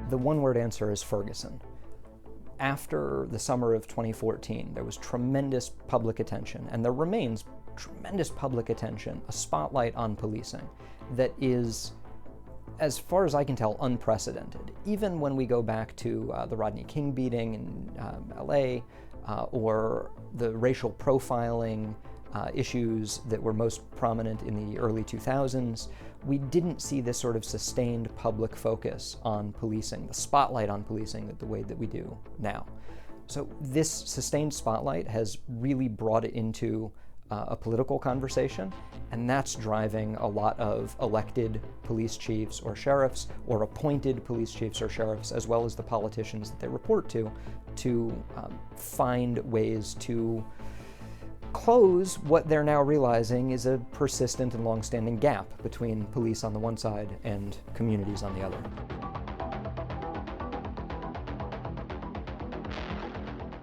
The one-word answer is Ferguson. After the summer of 2014, there was tremendous public attention, and there remains tremendous public attention, a spotlight on policing that is, as far as I can tell, unprecedented. Even when we go back to the Rodney King beating in LA, or the racial profiling issues that were most prominent in the early 2000s, we didn't see this sort of sustained public focus on policing, the spotlight on policing the way that we do now. So this sustained spotlight has really brought it into a political conversation, and that's driving a lot of elected police chiefs or sheriffs, or appointed police chiefs or sheriffs, as well as the politicians that they report to find ways to close what they're now realizing is a persistent and long-standing gap between police on the one side and communities on the other.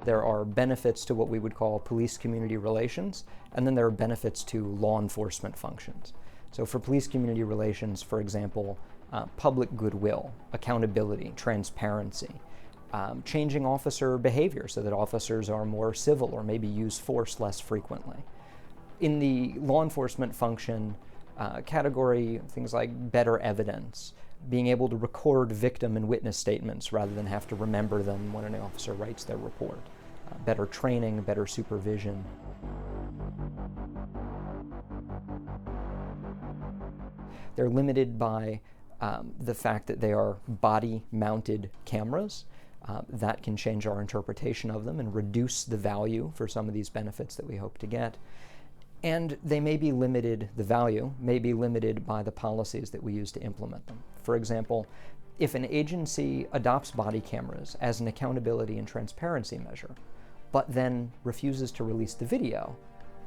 There are benefits to what we would call police-community relations, and then there are benefits to law enforcement functions. So for police-community relations, for example, public goodwill, accountability, transparency, changing officer behavior so that officers are more civil or maybe use force less frequently. In the law enforcement function category, things like better evidence, being able to record victim and witness statements rather than have to remember them when an officer writes their report, better training, better supervision. They're limited by the fact that they are body-mounted cameras. That can change our interpretation of them and reduce the value for some of these benefits that we hope to get. And they may be limited, the value may be limited by the policies that we use to implement them. For example, if an agency adopts body cameras as an accountability and transparency measure, but then refuses to release the video,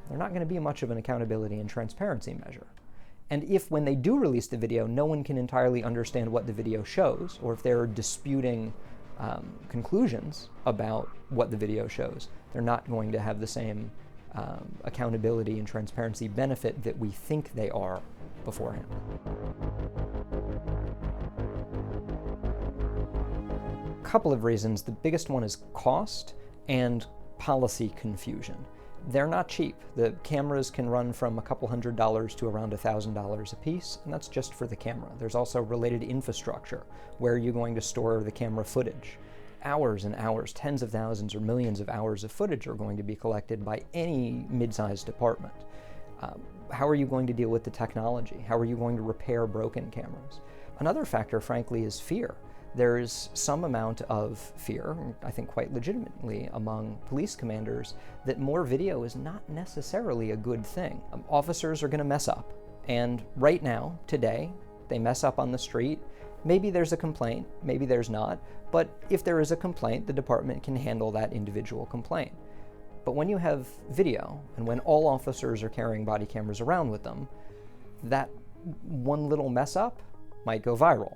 they're not going to be much of an accountability and transparency measure. And if, when they do release the video, no one can entirely understand what the video shows, or if they're disputing conclusions about what the video shows, they're not going to have the same accountability and transparency benefit that we think they are beforehand. A couple of reasons. The biggest one is cost and policy confusion. They're not cheap. The cameras can run from a couple $100s to around $1,000 a piece, and that's just for the camera. There's also related infrastructure. Where are you going to store the camera footage? Hours and hours, tens of thousands or millions of hours of footage are going to be collected by any mid-sized department. How are you going to deal with the technology? How are you going to repair broken cameras? Another factor, frankly, is fear. There's some amount of fear, I think quite legitimately, among police commanders that more video is not necessarily a good thing. Officers are going to mess up, and right now, today, they mess up on the street. Maybe there's a complaint, maybe there's not, but if there is a complaint, the department can handle that individual complaint. But when you have video, and when all officers are carrying body cameras around with them, that one little mess up might go viral.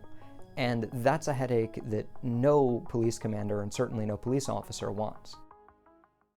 And that's a headache that no police commander and certainly no police officer wants.